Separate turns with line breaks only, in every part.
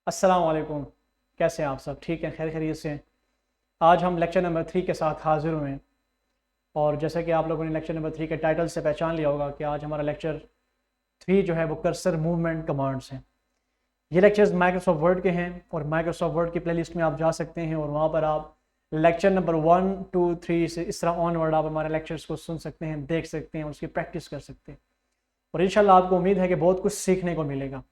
अस्सलाम वालेकुम। कैसे हैं आप सब? ठीक हैं, खैर खैरियत से हैं। आज हम लेक्चर नंबर 3 के साथ हाजिर हुए हैं और जैसे कि आप लोगों ने लेक्चर नंबर 3 के टाइटल से पहचान लिया होगा कि आज हमारा लेक्चर 3 जो है वो कर्सर मूवमेंट कमांड्स हैं। ये लेक्चर्स माइक्रोसॉफ्ट वर्ड के हैं और माइक्रोसॉफ्ट वर्ड की प्लेलिस्ट में आप जा सकते हैं और वहाँ पर आप लेक्चर नंबर 1, 2, 3 से इस तरह ऑनवर्ड आप हमारे लेक्चर्स को सुन सकते हैं, देख सकते हैं, उसकी प्रैक्टिस कर सकते हैं और इंशाल्लाह आपको उम्मीद है कि बहुत कुछ सीखने को मिलेगा।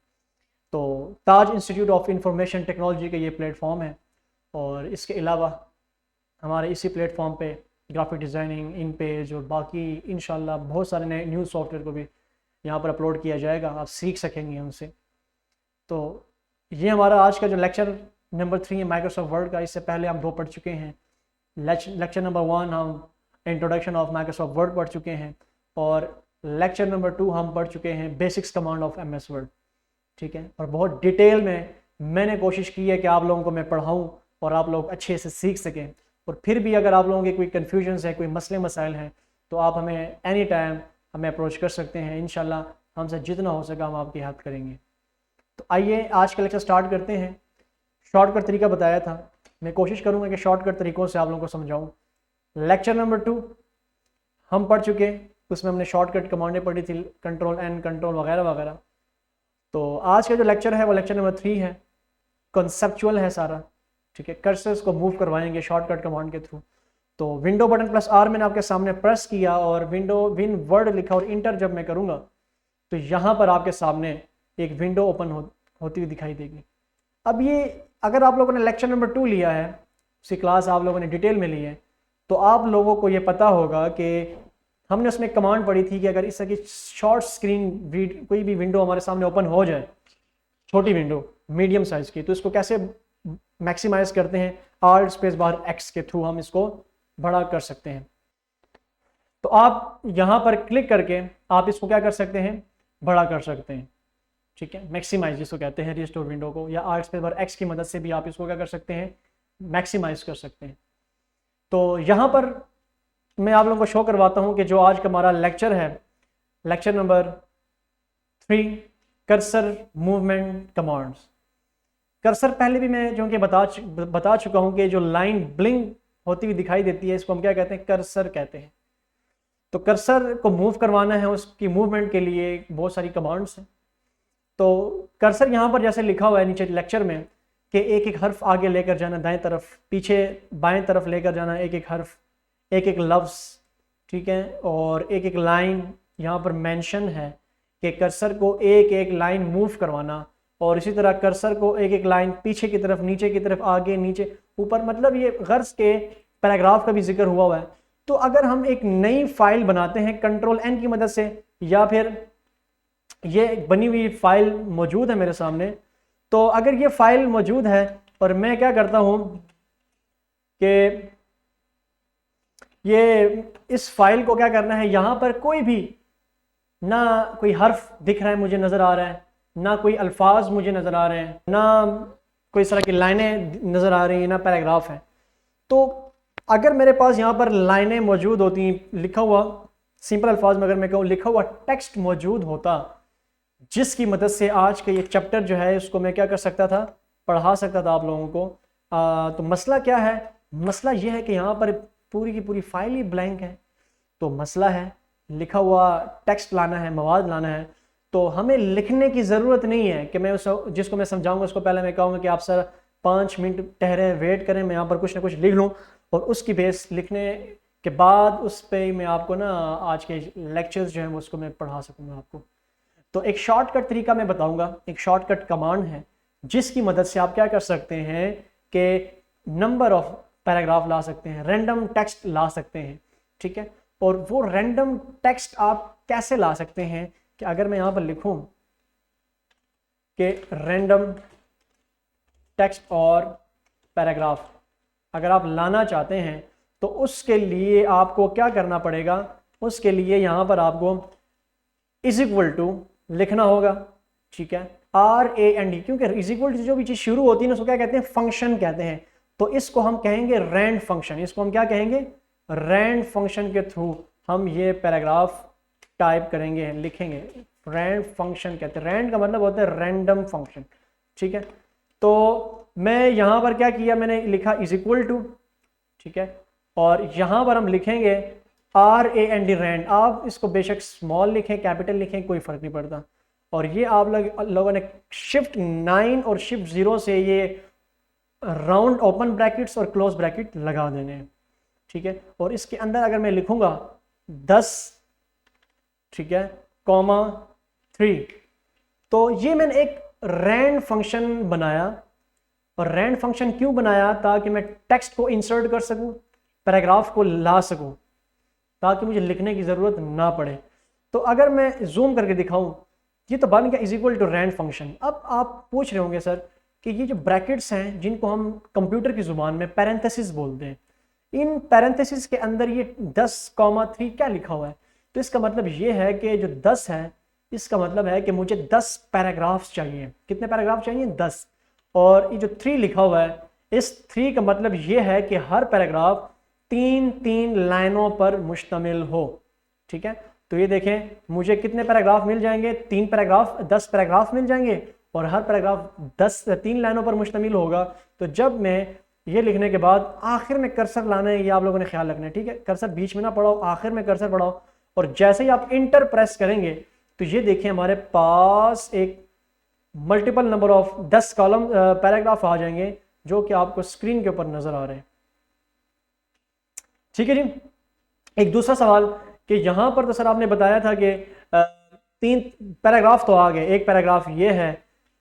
तो ताज इंस्टीट्यूट ऑफ इंफॉर्मेशन टेक्नोलॉजी का ये प्लेटफॉर्म है और इसके अलावा हमारे इसी प्लेटफॉर्म पे ग्राफिक डिज़ाइनिंग, इन पेज और बाकी इंशाल्लाह बहुत सारे नए न्यूज़ सॉफ्टवेयर को भी यहाँ पर अपलोड किया जाएगा, आप सीख सकेंगे उनसे। तो ये हमारा आज का जो लेक्चर नंबर 3 है माइक्रोसॉफ्ट वर्ड का, इससे पहले हम 2 पढ़ चुके हैं। लेक्चर नंबर 1 हम इंट्रोडक्शन ऑफ माइक्रोसॉफ्ट वर्ड पढ़ चुके हैं और लेक्चर नंबर 2 हम पढ़ चुके हैं basics command of MS word. ठीक है, और बहुत डिटेल में मैंने कोशिश की है कि आप लोगों को मैं पढ़ाऊँ और आप लोग अच्छे से सीख सकें। और फिर भी अगर आप लोगों के कोई कन्फ्यूजन्स है, कोई मसले मसाइल हैं, तो आप हमें एनी टाइम हमें अप्रोच कर सकते हैं। इंशाल्लाह हमसे जितना हो सका हम आपकी हेल्प करेंगे। तो आइए आज का लेक्चर स्टार्ट करते हैं। शॉर्टकट तरीका बताया था, मैं कोशिश करूँगा कि शॉर्टकट तरीक़ों से आप लोगों को समझाऊँ। लेक्चर नंबर 2 हम पढ़ चुके, उसमें हमने शॉर्टकट कमांडें पढ़ी थी, Ctrl+N, कंट्रोल वगैरह वगैरह। तो आज का जो लेक्चर है वो लेक्चर नंबर 3 है, कॉन्सेप्चुअल है सारा। ठीक है, कर्सर्स को मूव करवाएंगे शॉर्टकट कमांड के थ्रू। तो विंडो बटन +R मैंने आपके सामने प्रेस किया और विन वर्ड लिखा और इंटर जब मैं करूँगा तो यहाँ पर आपके सामने एक विंडो ओपन होती हुई दिखाई देगी। अब ये अगर आप लोगों ने लेक्चर नंबर 2 लिया है, उसी क्लास आप लोगों ने डिटेल में ली है, तो आप लोगों को ये पता होगा कि हमने उसमें कमांड पढ़ी थी कि अगर इस तरह की शॉर्ट स्क्रीन कोई भी विंडो हमारे सामने ओपन हो जाए, छोटी विंडो मीडियम साइज की, तो इसको कैसे मैक्सिमाइज करते हैं। Alt+X के थ्रू हम इसको बड़ा कर सकते हैं। तो आप यहाँ पर क्लिक करके आप इसको क्या कर सकते हैं, बड़ा कर सकते हैं। ठीक है, मैक्सिमाइज जिसको कहते हैं रिस्टोर विंडो को, या Alt+X की मदद से भी आप इसको क्या कर सकते हैं, मैक्सिमाइज कर सकते हैं। तो यहाँ पर मैं आप लोगों को शो करवाता हूँ कि जो आज का हमारा लेक्चर है, lecture number 3, cursor movement commands. Cursor पहले भी मैं जो कि बता चुका हूँ कि जो लाइन ब्लिंक होती हुई दिखाई देती है, इसको हम क्या कहते हैं, कर्सर कहते हैं। तो कर्सर को मूव करवाना है, उसकी मूवमेंट के लिए बहुत सारी कमांड्स हैं। तो कर्सर यहाँ पर जैसे लिखा हुआ है नीचे लेक्चर में कि एक एक हर्फ आगे लेकर जाना, दाएं तरफ, पीछे बाएं तरफ लेकर जाना, एक एक हर्फ, एक एक लफ्ज़। ठीक है, और एक एक लाइन यहाँ पर मेंशन है कि कर्सर को एक एक लाइन मूव करवाना, और इसी तरह कर्सर को एक एक लाइन पीछे की तरफ, नीचे की तरफ, आगे नीचे ऊपर, मतलब ये गर्ज के पैराग्राफ का भी जिक्र हुआ है। तो अगर हम एक नई फाइल बनाते हैं Ctrl+N की मदद से, या फिर ये बनी हुई फाइल मौजूद है मेरे सामने, तो अगर ये फाइल मौजूद है और मैं क्या करता हूं कि ये इस फाइल को क्या करना है, यहां पर कोई भी ना कोई हर्फ दिख रहा है मुझे नज़र आ रहा है, ना कोई अल्फाज मुझे नज़र आ रहे हैं, ना कोई इस तरह की लाइनें नज़र आ रही हैं, ना पैराग्राफ है। तो अगर मेरे पास यहाँ पर लाइनें मौजूद होती, लिखा हुआ, सिंपल अल्फाज में अगर मैं कहूँ लिखा हुआ टेक्स्ट मौजूद होता, जिसकी मदद से आज का ये चैप्टर जो है इसको मैं क्या कर सकता था, पढ़ा सकता था आप लोगों को। तो मसला क्या है, मसला ये है कि यहाँ पर पूरी की पूरी फाइल ही ब्लैंक है। तो मसला है, लिखा हुआ टेक्स्ट लाना है, मवाद लाना है। तो हमें लिखने की ज़रूरत नहीं है कि मैं उस जिसको मैं समझाऊंगा उसको पहले मैं कहूँगा कि आप सर 5 मिनट ठहरे, वेट करें, मैं यहाँ पर कुछ ना कुछ लिख लूँ और उसकी बेस लिखने के बाद उस पर मैं आपको ना आज के लेक्चर्स जो हैं वो उसको मैं पढ़ा सकूँगा आपको। तो एक शॉर्टकट तरीका मैं बताऊंगा, एक शॉर्टकट कमांड है जिसकी मदद से आप क्या कर सकते हैं कि नंबर ऑफ पैराग्राफ ला सकते हैं, रैंडम टेक्स्ट ला सकते हैं। ठीक है, और वो रैंडम टेक्स्ट आप कैसे ला सकते हैं कि अगर मैं यहाँ पर लिखूं कि रैंडम टेक्स्ट और पैराग्राफ अगर आप लाना चाहते हैं तो उसके लिए आपको क्या करना पड़ेगा, उसके लिए यहाँ पर आपको = लिखना होगा। ठीक है, RAND, क्योंकि = जो भी चीज़ शुरू होती है ना उसको क्या कहते हैं, फंक्शन कहते हैं। तो इसको हम कहेंगे रैंड फंक्शन, इसको हम क्या कहेंगे, रैंड फंक्शन के थ्रू हम ये पैराग्राफ टाइप करेंगे, लिखेंगे। रैंड फंक्शन कहते हैं, रैंड का मतलब होता है रैंडम फंक्शन। ठीक है, तो मैं यहाँ पर क्या किया, मैंने लिखा इज इक्वल टू, ठीक है, और यहाँ पर हम लिखेंगे RAND रैंड। आप इसको बेशक स्मॉल लिखें कैपिटल लिखें कोई फ़र्क नहीं पड़ता। और ये आप लोगों ने शिफ्ट 9 और शिफ्ट 0 से ये राउंड ओपन ब्रैकेट्स और क्लोज ब्रैकेट लगा देने हैं, ठीक है। और इसके अंदर अगर मैं लिखूंगा 10, ठीक है, कॉमा 3, तो ये मैंने एक रैंड फंक्शन बनाया। और रैंड फंक्शन क्यों बनाया, ताकि मैं टेक्स्ट को इंसर्ट कर सकूं, पैराग्राफ को ला सकूं, ताकि मुझे लिखने की ज़रूरत ना पड़े। तो अगर मैं जूम करके दिखाऊं, ये तो बन गया is equal to rand function. अब आप पूछ रहे होंगे सर कि ये जो ब्रैकेट्स हैं जिनको हम कंप्यूटर की ज़ुबान में पैरेंथेसिस बोलते हैं, इन पैरेंथेसिस के अंदर ये 10,3 क्या लिखा हुआ है, तो इसका मतलब ये है कि जो 10 है इसका मतलब है कि मुझे 10 पैराग्राफ्स चाहिए। कितने पैराग्राफ चाहिए? 10। और ये जो 3 लिखा हुआ है, इस 3 का मतलब ये है कि हर पैराग्राफ 3-3 लाइनों पर मुश्तमिल हो, ठीक है। तो ये देखें मुझे कितने पैराग्राफ मिल जाएंगे, 3 पैराग्राफ, 10 पैराग्राफ मिल जाएंगे और हर पैराग्राफ 3 लाइनों पर मुश्तमिल होगा। तो जब मैं ये लिखने के बाद आखिर में कर्सर लाना है, ये आप लोगों ने ख्याल रखना है, ठीक है। कर्सर बीच में ना पढ़ाओ, आखिर में कर्सर पढ़ाओ। और जैसे ही आप इंटर प्रेस करेंगे तो ये देखिए हमारे पास एक multiple number of 10 column paragraph आ जाएंगे जो कि आपको स्क्रीन के ऊपर नजर आ रहे हैं, ठीक है जी। एक दूसरा सवाल कि यहाँ पर तो सर आपने बताया था कि 3 पैराग्राफ तो आ गए, एक पैराग्राफ ये है,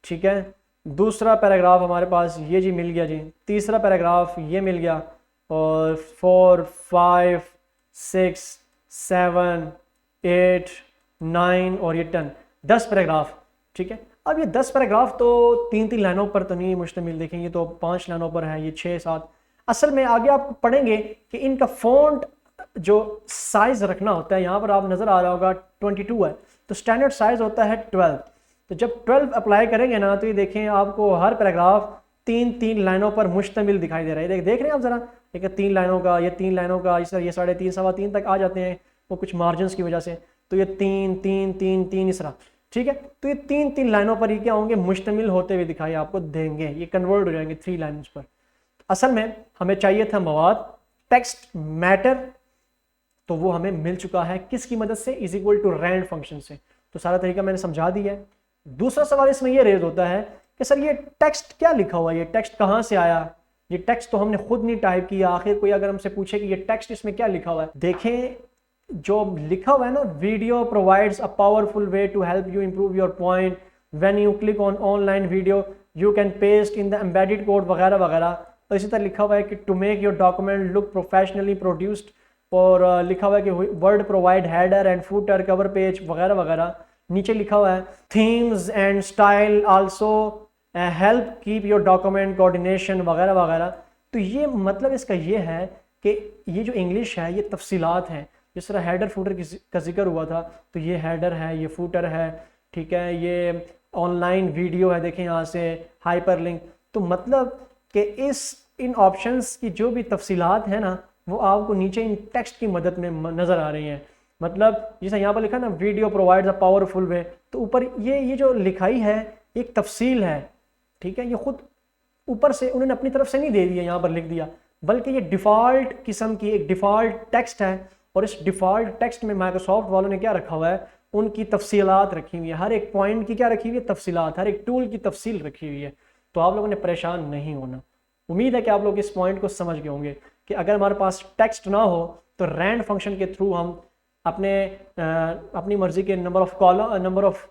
ठीक है, दूसरा पैराग्राफ हमारे पास ये जी मिल गया जी, तीसरा पैराग्राफ ये मिल गया, और 4, 5, 6, 7, 8, 9 और ये 10 पैराग्राफ, ठीक है। अब ये 10 पैराग्राफ तो 3-3 लाइनों पर तो नहीं मुश्तमिल, देखेंगे तो 5 लाइनों पर है, ये 6-7। असल में आगे आप पढ़ेंगे कि इनका फॉन्ट जो साइज रखना होता है, यहाँ पर आप नज़र आ रहा होगा 22 है, तो स्टैंडर्ड साइज होता है 12। तो जब 12 अप्लाई करेंगे ना, तो ये देखें आपको हर पैराग्राफ 3-3 लाइनों पर मुश्तमिल दिखाई दे रहा है। देख रहे हैं आप ज़रा, एक 3 लाइनों का, ये 3 लाइनों का, इस तरह ये 3.5, 3.25 तक आ जाते हैं वो कुछ मार्जिन की वजह से। तो ये 3-3-3-3 इस तरह, ठीक है। तो ये 3-3 लाइनों पर ही क्या होंगे, मुश्तमिल होते हुए दिखाई आपको देंगे, ये कन्वर्ट हो जाएंगे 3 लाइन्स पर। असल में हमें चाहिए था मवाद टेक्स्ट मैटर, तो वो हमें मिल चुका है किसकी मदद से, is equal to rand function से। तो सारा तरीका मैंने समझा दिया है। दूसरा सवाल इसमें ये रेज होता है कि सर ये टेक्स्ट क्या लिखा हुआ है, ये टेक्स्ट कहाँ से आया, ये टेक्स्ट तो हमने खुद नहीं टाइप किया। आखिर कोई अगर हमसे पूछे कि ये टेक्स्ट इसमें क्या लिखा हुआ है, देखें जो लिखा हुआ है ना, video provides a powerful way to help you improve your point, when you click on online video you can paste in the embedded code वगैरह वगैरह। तो इसी तरह लिखा हुआ है कि to make your document look professionally produced, और लिखा हुआ है कि word provide header and footer cover page वगैरह वगैरह। नीचे लिखा हुआ है themes and style also help keep your document coordination वगैरह वगैरह। तो ये मतलब इसका ये है कि ये जो इंग्लिश है ये तफसीलात हैं। जिस तरह हेडर फूटर का जिक्र हुआ था, तो ये हेडर है, ये फूटर है, ठीक है, ये ऑनलाइन वीडियो है, देखें यहाँ से हाइपर लिंक। तो मतलब कि इन ऑप्शंस की जो भी तफसीलात है ना, वो आपको नीचे इन टेक्स्ट की मदद में नज़र आ रही हैं। मतलब जैसे यहाँ पर लिखा ना वीडियो प्रोवाइड्स अ पावरफुल वे, तो ऊपर ये जो लिखाई है एक तफसील है, ठीक है। ये खुद ऊपर से उन्होंने अपनी तरफ से नहीं दे दिया, यहाँ पर लिख दिया, बल्कि ये डिफ़ॉल्ट किस्म की एक डिफ़ॉल्ट टेक्स्ट है। और इस डिफ़ॉल्ट टेक्स्ट में माइक्रोसॉफ्ट वालों ने क्या रखा हुआ है, उनकी तफसीलात रखी हुई है, हर एक पॉइंट की क्या रखी हुई है, तफसीलात, हर एक टूल की तफसील रखी हुई है। तो आप लोगों ने परेशान नहीं होना। उम्मीद है कि आप लोग इस पॉइंट को समझ गए होंगे कि अगर हमारे पास टेक्स्ट ना हो तो रैंड फंक्शन के थ्रू हम अपनी मर्जी के नंबर ऑफ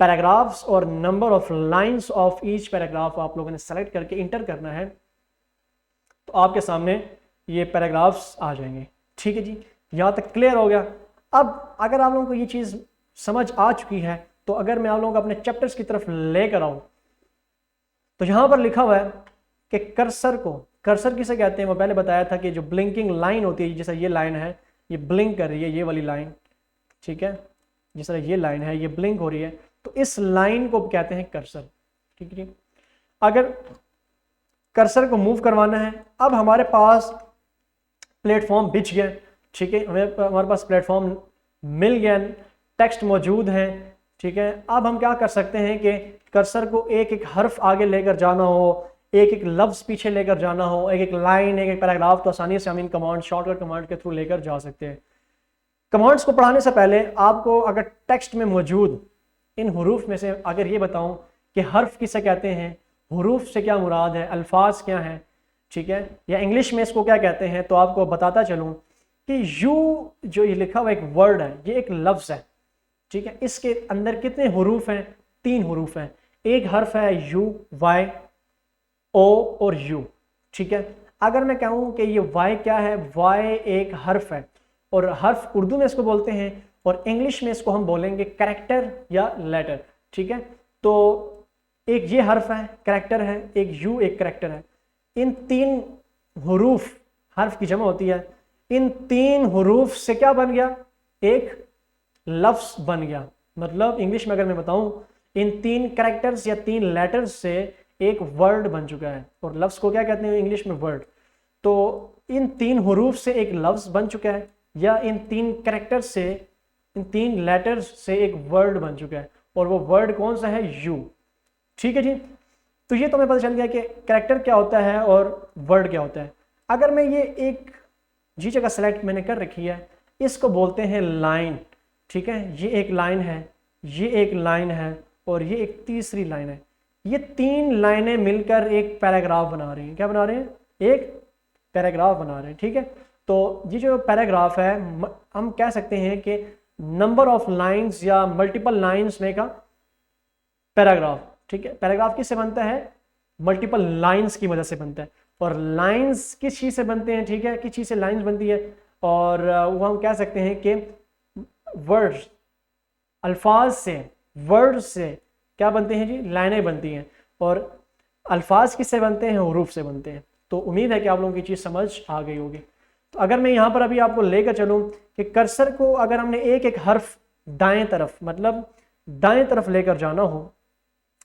पैराग्राफ्स और number of lines of each paragraph आप लोगों ने सेलेक्ट करके इंटर करना है, तो आपके सामने ये पैराग्राफ्स आ जाएंगे, ठीक है जी। यहाँ तक क्लियर हो गया। अब अगर आप लोगों को ये चीज़ समझ आ चुकी है, तो अगर मैं आप लोगों को अपने चैप्टर्स की तरफ लेकर आऊँ, तो यहाँ पर लिखा हुआ है कि कर्सर किसे कहते हैं, वो पहले बताया था कि जो ब्लिंकिंग लाइन होती है, जैसे ये लाइन है ये ब्लिंक कर रही है, ये वाली लाइन, ठीक है, जिस तरह ये लाइन है ये ब्लिंक हो रही है, तो इस लाइन को कहते हैं कर्सर, ठीक है। अगर कर्सर को मूव करवाना है, अब हमारे पास प्लेटफॉर्म बिछ गया, ठीक है, हमारे पास प्लेटफॉर्म मिल गया, टेक्स्ट मौजूद है, ठीक है, अब हम क्या कर सकते हैं कि कर्सर को एक एक हर्फ आगे लेकर जाना हो, एक एक लफ्ज़ पीछे लेकर जाना हो, एक एक लाइन, एक एक पैराग्राफ, तो आसानी से हम इन कमांड, शॉर्टकट कमांड के थ्रू लेकर जा सकते हैं। कमांड्स को पढ़ाने से पहले आपको अगर टेक्स्ट में मौजूद इन हरूफ में से अगर ये बताऊं कि हर्फ किसे कहते हैं, हरूफ से क्या मुराद है, अल्फाज क्या हैं, ठीक है, या इंग्लिश में इसको क्या कहते हैं, तो आपको बताता चलूं कि यू जो ये लिखा हुआ एक वर्ड है, ये एक लफ्ज़ है, ठीक है, इसके अंदर कितने हरूफ हैं, 3 हरूफ हैं। एक हर्फ है यू, वाई, ओ और यू, ठीक है। अगर मैं कहूँ कि ये वाई क्या है, वाई एक हर्फ है, और हर्फ उर्दू में इसको बोलते हैं, और इंग्लिश में इसको हम बोलेंगे कैरेक्टर या लेटर, ठीक है। तो एक ये हर्फ है, कैरेक्टर है, एक यू, एक कैरेक्टर है। इन 3 हरूफ, हर्फ की जमा होती है, इन 3 हरूफ से क्या बन गया, एक लफ्ज बन गया। मतलब इंग्लिश में अगर मैं बताऊं, इन 3 कैरेक्टर्स या 3 लेटर्स से एक वर्ड बन चुका है, और लफ्ज को क्या कहते हैं इंग्लिश में, वर्ड। तो इन 3 हरूफ से एक लफ्ज बन चुका है, या इन 3 कैरेक्टर्स से, इन 3 लेटर्स से एक वर्ड बन चुका है, और वो वर्ड कौन सा है, यू, ठीक है जी। तो ये तो हमें पता चल गया कि कैरेक्टर क्या होता है और वर्ड क्या होता है। अगर मैं ये एक जी जगह सेलेक्ट मैंने कर रखी है, इसको बोलते हैं लाइन, ठीक है। ये एक लाइन है, ये एक लाइन है, और ये एक तीसरी लाइन है। ये 3 लाइनें मिलकर एक पैराग्राफ बना रही हैं। क्या बना रहे हैं, एक पैराग्राफ बना रहे हैं, ठीक है। तो ये जो पैराग्राफ है, हम कह सकते हैं कि नंबर ऑफ लाइंस या मल्टीपल लाइंस में का पैराग्राफ, ठीक है। पैराग्राफ किससे बनता है, मल्टीपल लाइंस की मदद से बनता है। और लाइंस किस चीज़ से बनते हैं, ठीक है, किस चीज़ से लाइंस बनती है, और वो हम कह सकते हैं कि वर्ड्स, अल्फाज से, वर्ड से क्या बनते हैं जी, लाइनें बनती हैं। और अल्फाज किससे बनते हैं, हुरूफ से बनते हैं। तो उम्मीद है कि आप लोगों की चीज़ समझ आ गई होगी। तो अगर मैं यहाँ पर अभी आपको लेकर चलूँ कि कर्सर को अगर हमने एक एक हर्फ दाएं तरफ, मतलब दाएं तरफ लेकर जाना हो,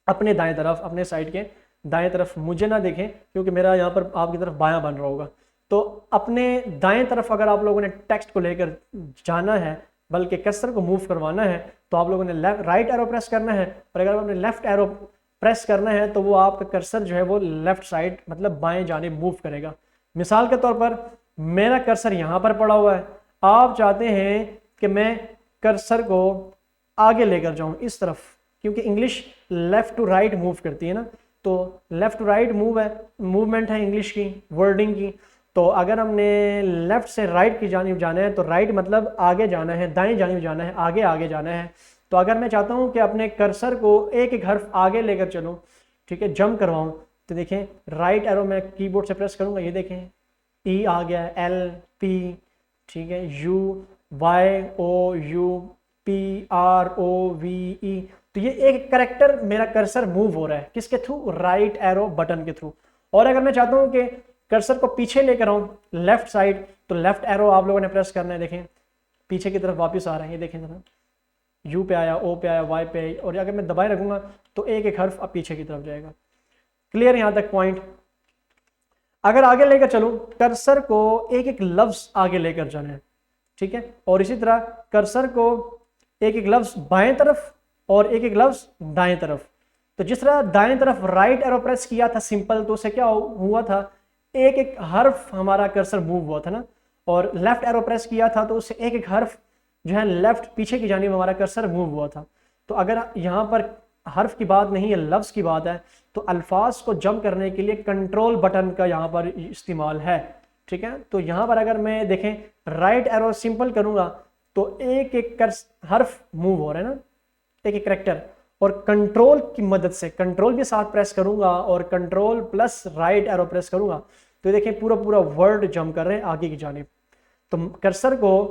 अपने दाएं तरफ, अपने साइड के दाएं तरफ, मुझे ना देखें क्योंकि मेरा यहाँ पर आपकी तरफ बायां बन रहा होगा। तो अपने दाएं तरफ अगर आप लोगों ने टेक्स्ट को लेकर जाना है, बल्कि कर्सर को मूव करवाना है, तो आप लोगों ने राइट एरो प्रेस करना है, और अगर आपने लेफ्ट एरो प्रेस करना है तो वो आपका कर्सर जो है वो लेफ्ट साइड, मतलब बाएं जानिब मूव करेगा। मिसाल के तौर पर मेरा कर्सर यहाँ पर पड़ा हुआ है, आप चाहते हैं कि मैं कर्सर को आगे लेकर जाऊँ इस तरफ, क्योंकि English left to right move करती है ना, तो लेफ्ट टू राइट मूवमेंट है इंग्लिश की, वर्डिंग की। तो अगर हमने लेफ्ट से राइट की जानिब जाना है, तो राइट मतलब आगे जाना है, दाएं जानिब जाना है, आगे आगे जाना है। तो अगर मैं चाहता हूं कि अपने कर्सर को एक एक हर्फ आगे लेकर चलूं, ठीक है, जंप करवाऊं, तो देखें राइट एरो मैं कीबोर्ड से प्रेस करूंगा, ये देखें ई आ गया, एल पी, ठीक है, U Y O U P R O V E. तो ये एक कैरेक्टर मेरा कर्सर मूव हो रहा है, किसके थ्रू, राइट एरो बटन के थ्रू। और अगर मैं चाहता हूं कि कर्सर को पीछे लेकर आऊं लेफ्ट साइड, तो लेफ्ट एरो आप लोगों ने प्रेस करना है, देखें पीछे की तरफ वापस आ रहा है, ये देखें जरा, यू पे आया, ओ पे आया, वाई पे आई, और अगर मैं दबाए रखूंगा तो एक एक हर्फ अब पीछे की तरफ जाएगा। क्लियर यहां तक पॉइंट। अगर आगे लेकर चलूं, कर्सर को एक एक लफ्ज आगे लेकर जाना है, ठीक है, और इसी तरह कर्सर को एक एक लफ्ज बाएं तरफ और एक एक लफ्ज दाएं तरफ। तो जिस तरह दाएं तरफ राइट एरो प्रेस किया था सिंपल, तो उसे क्या हुआ था, एक एक हर्फ हमारा कर्सर मूव हुआ था ना, और लेफ्ट एरो प्रेस किया था तो उससे एक एक हर्फ जो है लेफ्ट पीछे की जानिब हमारा कर्सर मूव हुआ था। तो अगर यहाँ पर हर्फ की बात नहीं है, लफ्ज़ की बात है, तो अल्फाज को जंप करने के लिए कंट्रोल बटन का यहाँ पर इस्तेमाल है, ठीक है। तो यहाँ पर अगर मैं देखें राइट एरो सिंपल करूँगा तो एक एक हर्फ मूव हो रहा है ना, एक एक कैरेक्टर, और कंट्रोल की मदद से, कंट्रोल के साथ प्रेस करूंगा और control plus right arrow press करूंगा, तो देखिए पूरा पूरा वर्ड जंप कर रहे हैं आगे की जानिब। तो कर्सर को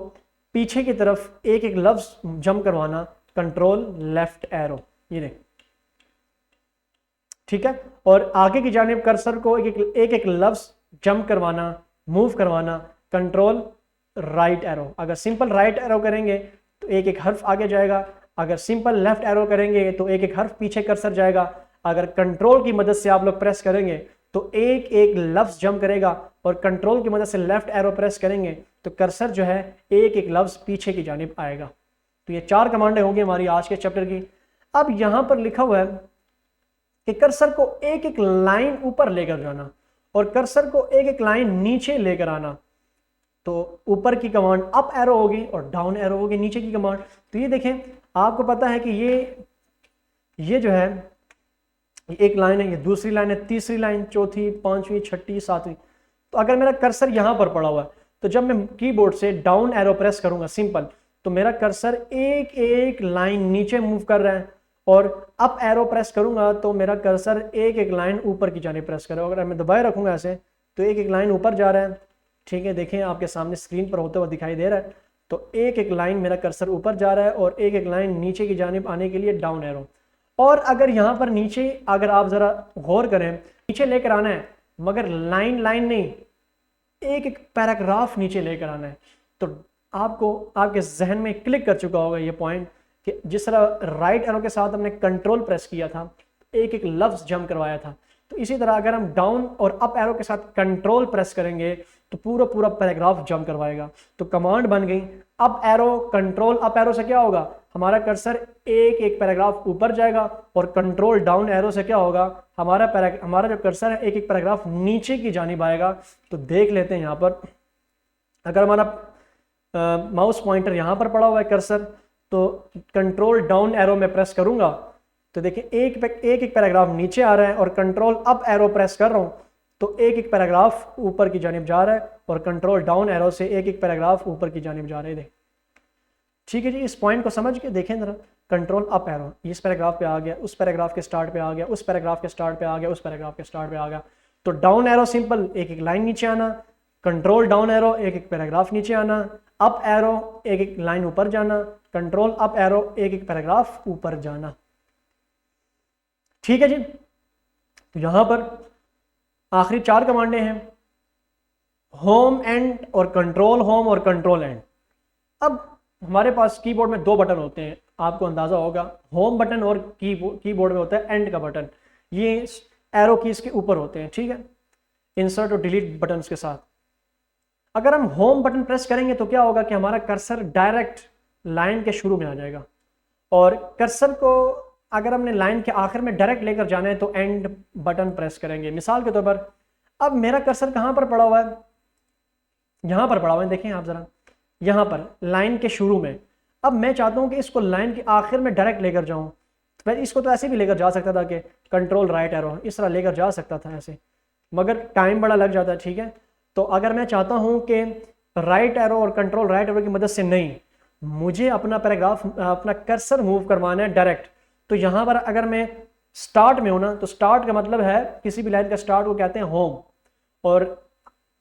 पीछे की तरफ एक एक लफ्ज जंप करवाना, कंट्रोल लेफ्ट एरो, ये देख, ठीक है। और आगे की जानिब कर्सर को एक एक लफ्ज जंप करवाना, मूव करवाना, कंट्रोल राइट एरो। अगर सिंपल राइट एरो करेंगे तो एक एक हर्फ आगे जाएगा, अगर सिंपल लेफ्ट एरो करेंगे तो एक एक हर्फ पीछे कर्सर जाएगा, अगर कंट्रोल की मदद से आप लोग प्रेस करेंगे तो एक एक लफ्ज जंप करेगा, और कंट्रोल की मदद से लेफ्ट एरो प्रेस करेंगे तो कर्सर जो है एक एक लफ्ज पीछे की जानिब आएगा। तो ये 4 कमांडें होंगी हमारी आज के चैप्टर की। अब यहाँ पर लिखा हुआ है कि कर्सर को एक एक लाइन ऊपर लेकर जाना और कर्सर को एक एक लाइन नीचे लेकर आना। तो ऊपर की कमांड अप एरो होगी और डाउन एरो होगी नीचे की कमांड। तो ये देखें, आपको पता है कि ये जो है एक लाइन है, ये दूसरी लाइन है, तीसरी लाइन, चौथी, पांचवी, छठी, सातवीं। तो अगर मेरा कर्सर यहां पर पड़ा हुआ है तो जब मैं कीबोर्ड से डाउन एरो प्रेस करूंगा सिंपल, तो मेरा कर्सर एक एक लाइन नीचे मूव कर रहा है, और अप एरो प्रेस करूंगा तो मेरा कर्सर एक एक लाइन ऊपर की जाने प्रेस करेगा। अगर मैं दबाए रखूंगा ऐसे तो एक एक लाइन ऊपर जा रहा है। ठीक है, देखें आपके सामने स्क्रीन पर होते हुए दिखाई दे रहा है। तो एक एक लाइन मेरा कर्सर ऊपर जा रहा है और एक एक लाइन नीचे की जानिब आने के लिए डाउन एरो। और अगर यहाँ पर नीचे, अगर आप ज़रा गौर करें, नीचे लेकर आना है मगर लाइन लाइन नहीं, एक एक पैराग्राफ नीचे लेकर आना है। तो आपको आपके जहन में क्लिक कर चुका होगा ये पॉइंट कि जिस तरह राइट एरो के साथ हमने कंट्रोल प्रेस किया था, एक एक लफ्ज़ जंप करवाया था, तो इसी तरह अगर हम डाउन और अप एरो के साथ कंट्रोल प्रेस करेंगे तो पूरा पूरा पैराग्राफ जंप करवाएगा। तो कमांड बन गई up arrow control. Up arrow से क्या होगा, हमारा कर्सर एक एक पैराग्राफ ऊपर जाएगा, और कंट्रोल डाउन एरो से क्या होगा, हमारा जो कर्सर है एक एक पैराग्राफ नीचे की जानिब आएगा। तो देख लेते हैं यहाँ पर, अगर हमारा माउस पॉइंटर यहाँ पर पड़ा हुआ है कर्सर, तो कंट्रोल डाउन एरो में प्रेस करूंगा तो देखिए एक एक पैराग्राफ नीचे आ रहा है, और कंट्रोल अप एरो प्रेस कर रहा हूँ तो एक एक पैराग्राफ ऊपर की जानिब जा रहा है, और कंट्रोल डाउन एरो से एक एक पैराग्राफ ऊपर की जानिब जा रहे हैं। ठीक है जी, इस पॉइंट को समझ के देखें जरा। कंट्रोल अप एरो इस पैराग्राफ पे आ गया, उस पैराग्राफ के स्टार्ट पे आ गया, उस पैराग्राफ के स्टार्ट पे आ गया, उस पैराग्राफ के स्टार्ट पे आ गया। तो डाउन एरो सिंपल एक एक लाइन नीचे आना, कंट्रोल डाउन एरो एक एक पैराग्राफ नीचे आना, अप एरो एक एक लाइन ऊपर जाना, कंट्रोल अप एरो एक एक पैराग्राफ ऊपर जाना। ठीक है जी, तो यहां पर आखिरी 4 कमांडें हैं, होम एंड और कंट्रोल होम और कंट्रोल एंड। अब हमारे पास कीबोर्ड में 2 बटन होते हैं, आपको अंदाजा होगा, होम बटन और कीबोर्ड में होता है एंड का बटन। ये एरो कीज के ऊपर होते हैं, ठीक है, इंसर्ट और डिलीट बटन के साथ। अगर हम होम बटन प्रेस करेंगे तो क्या होगा कि हमारा कर्सर डायरेक्ट लाइन के शुरू में आ जाएगा, और कर्सर को अगर हमने लाइन के आखिर में डायरेक्ट लेकर जाना है तो एंड बटन प्रेस करेंगे। मिसाल के तौर पर अब मेरा कर्सर कहां पर पड़ा हुआ है, यहां पर पड़ा हुआ है, देखें आप जरा, यहां पर लाइन के शुरू में। अब मैं चाहता हूं कि इसको लाइन के आखिर में डायरेक्ट लेकर जाऊं, तो इसको तो ऐसे भी लेकर जा सकता था कि कंट्रोल राइट एरो इस तरह लेकर जा सकता था ऐसे, मगर टाइम बड़ा लग जाता है। ठीक है, तो अगर मैं चाहता हूं कि राइट एरो और कंट्रोल राइट एरो की मदद से नहीं, मुझे अपना पैराग्राफ, अपना कर्सर मूव करवाना है डायरेक्ट, तो यहां पर अगर मैं स्टार्ट में हूं ना, तो स्टार्ट का मतलब है किसी भी लाइन का स्टार्ट को कहते हैं होम, और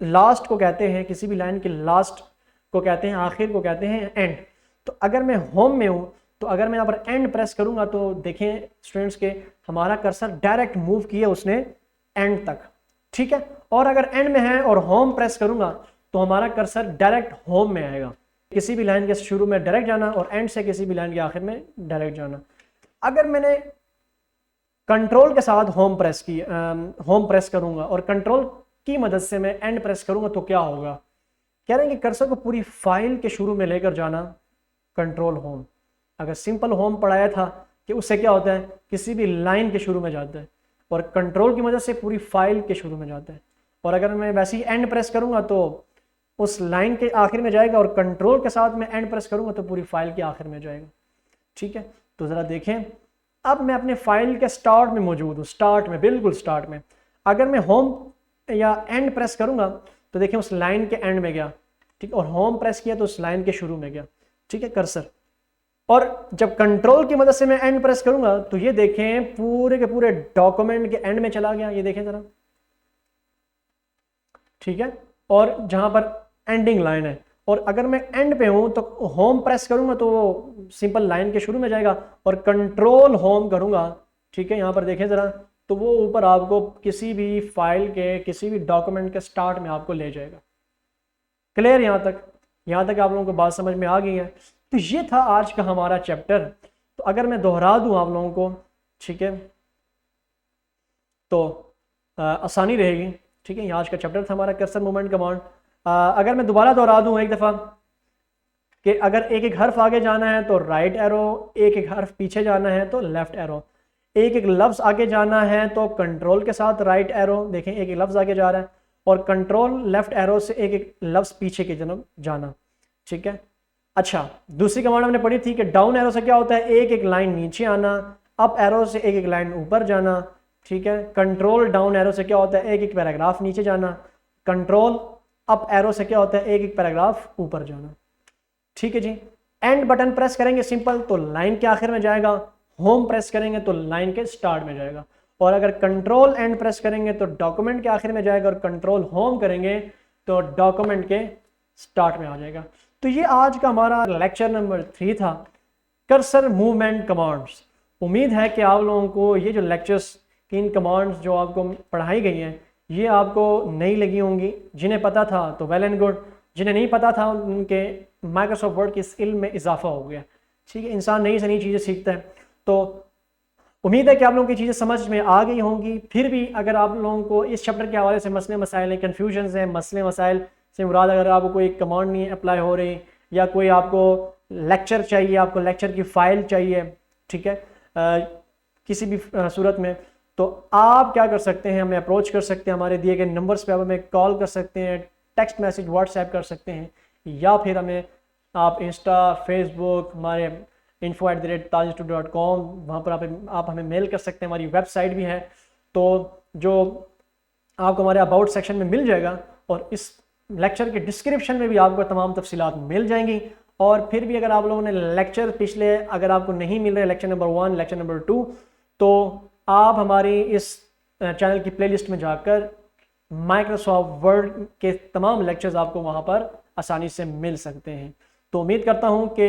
लास्ट को कहते हैं, किसी भी लाइन के लास्ट को कहते हैं, आखिर को कहते हैं एंड। तो अगर मैं होम में हूं तो अगर मैं यहाँ पर एंड प्रेस करूंगा तो देखें स्टूडेंट्स के हमारा कर्सर डायरेक्ट मूव किया उसने एंड तक। ठीक है, और अगर एंड में है और होम प्रेस करूंगा तो हमारा कर्सर डायरेक्ट होम में आएगा। किसी भी लाइन के शुरू में डायरेक्ट जाना और एंड से किसी भी लाइन के आखिर में डायरेक्ट जाना। अगर मैंने कंट्रोल के साथ होम प्रेस करूंगा और कंट्रोल की मदद से मैं एंड प्रेस करूंगा तो क्या होगा, कह रहे हैं कि कर्सर को पूरी फाइल के शुरू में लेकर जाना कंट्रोल होम। अगर सिंपल होम पढ़ाया था कि उससे क्या होता है, किसी भी लाइन के शुरू में जाता है, और कंट्रोल की मदद से पूरी फाइल के शुरू में जाता है। और अगर मैं वैसे ही एंड प्रेस करूंगा तो उस लाइन के आखिर में जाएगा, और कंट्रोल के साथ मैं एंड प्रेस करूंगा तो पूरी फाइल के आखिर में जाएगा। ठीक है, तो ज़रा देखें, अब मैं अपने फाइल के स्टार्ट में मौजूद हूँ, स्टार्ट में, बिल्कुल स्टार्ट में। अगर मैं होम या एंड प्रेस करूंगा तो देखिए उस लाइन के एंड में गया, ठीक, और होम प्रेस किया तो उस लाइन के शुरू में गया। ठीक है, कर्सर। और जब कंट्रोल की मदद से मैं एंड प्रेस करूंगा तो ये देखें पूरे के पूरे डॉक्यूमेंट के एंड में चला गया, ये देखें जरा। ठीक है, और जहां पर एंडिंग लाइन है, और अगर मैं एंड पे हूं तो होम प्रेस करूंगा तो वो सिंपल लाइन के शुरू में जाएगा, और कंट्रोल होम करूंगा, ठीक है, यहां पर देखें जरा, तो वो ऊपर आपको किसी भी फाइल के, किसी भी डॉक्यूमेंट के स्टार्ट में आपको ले जाएगा। क्लियर यहां तक आप लोगों को बात समझ में आ गई है। तो ये था आज का हमारा चैप्टर। तो अगर मैं दोहरा दूं आप लोगों को, ठीक है, तो आसानी रहेगी। ठीक है, ये आज का चैप्टर था हमारा कर्सर मूवमेंट कमांड। अगर मैं दोबारा दोहरा दूं एक दफ़ा, कि अगर एक एक हर्फ आगे जाना है तो राइट एरो, एक एक हर्फ पीछे जाना है तो लेफ्ट एरो, एक एक लफ्ज़ आगे जाना है तो कंट्रोल के साथ राइट एरो, देखें एक एक लफ्ज़ आगे जा रहा है, और कंट्रोल लेफ्ट एरो से एक एक लफ्ज़ पीछे की तरफ जाना। ठीक है। अच्छा, दूसरी कमांड हमने पढ़ी थी कि डाउन एरो से क्या होता है, एक एक लाइन नीचे आना, अप एरो से एक एक लाइन ऊपर जाना। ठीक है। कंट्रोल डाउन एरो से क्या होता है, एक एक पैराग्राफ नीचे जाना। कंट्रोल अप एरो से क्या होता है, एक एक पैराग्राफ ऊपर जाना। ठीक है जी। एंड बटन प्रेस करेंगे सिंपल तो लाइन के आखिर में जाएगा, होम प्रेस करेंगे तो लाइन के स्टार्ट में जाएगा, और अगर कंट्रोल एंड प्रेस करेंगे तो डॉक्यूमेंट के आखिर में जाएगा, और कंट्रोल होम करेंगे तो डॉक्यूमेंट के स्टार्ट में आ जाएगा। तो ये आज का हमारा लेक्चर नंबर 3 था, कर्सर मूवमेंट कमांड्स। उम्मीद है कि आप लोगों को ये जो लेक्चर्स की इन कमांड्स जो आपको पढ़ाई गई हैं ये आपको नई लगी होंगी। जिन्हें पता था तो वेल एंड गुड, जिन्हें नहीं पता था उनके माइक्रोसॉफ्ट वर्ड के स्किल में इजाफा हो गया। ठीक है। इंसान नई से नई चीज़ें सीखता है। तो उम्मीद है कि आप लोगों की चीज़ें समझ में आ गई होंगी। फिर भी अगर आप लोगों को इस चैप्टर के हवाले से मसले मसाइल हैं, कन्फ्यूजन हैं, मसले मसाइल से मुराद अगर आपको कोई कमांड नहीं अप्लाई हो रही, या कोई आपको लेक्चर चाहिए, आपको लेक्चर की फ़ाइल चाहिए, ठीक है, किसी भी सूरत में, तो आप क्या कर सकते हैं, हमें अप्रोच कर सकते हैं। हमारे दिए गए नंबर्स पे आप हमें कॉल कर सकते हैं, टेक्स्ट मैसेज व्हाट्सएप कर सकते हैं, या फिर हमें आप इंस्टा, फेसबुक, हमारे info@tajstudio.com वहाँ पर आप हमें मेल कर सकते हैं। हमारी वेबसाइट भी है, तो जो आपको हमारे अबाउट सेक्शन में मिल जाएगा, और इस लेक्चर के डिस्क्रिप्शन में भी आपको तमाम तफसीलात मिल जाएंगी। और फिर भी अगर आप लोगों ने लेक्चर पिछले अगर आपको नहीं मिल रहे, लेक्चर नंबर 1, लेक्चर नंबर 2, तो आप हमारी इस चैनल की प्लेलिस्ट में जाकर माइक्रोसॉफ्ट वर्ड के तमाम लेक्चर्स आपको वहाँ पर आसानी से मिल सकते हैं। तो उम्मीद करता हूँ कि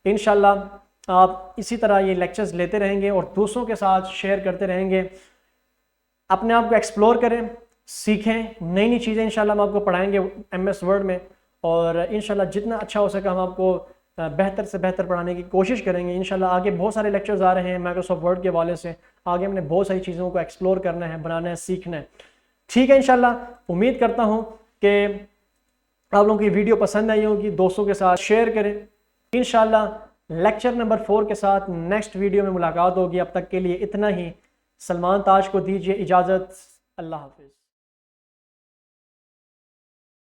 इंशाल्लाह आप इसी तरह ये लेक्चर्स लेते रहेंगे और दूसरों के साथ शेयर करते रहेंगे। अपने आप को एक्सप्लोर करें, सीखें नई नई चीज़ें। इंशाल्लाह हम आपको पढ़ाएंगे MS वर्ड में, और इंशाल्लाह जितना अच्छा हो सका हम आपको बेहतर से बेहतर पढ़ाने की कोशिश करेंगे। इंशाल्लाह आगे बहुत सारे लेक्चर्स आ रहे हैं माइक्रोसॉफ्ट वर्ड के हवाले से। आगे हमने बहुत सारी चीज़ों को एक्सप्लोर करना है, बनाना है, सीखना है। ठीक है। इंशाल्लाह उम्मीद करता हूँ कि आप लोगों की वीडियो पसंद आई होगी, दोस्तों के साथ शेयर करें। इंशाल्लाह लेक्चर नंबर 4 के साथ नेक्स्ट वीडियो में मुलाकात होगी। अब तक के लिए इतना ही। सलमान ताज को दीजिए इजाज़त। अल्लाह हाफिज़।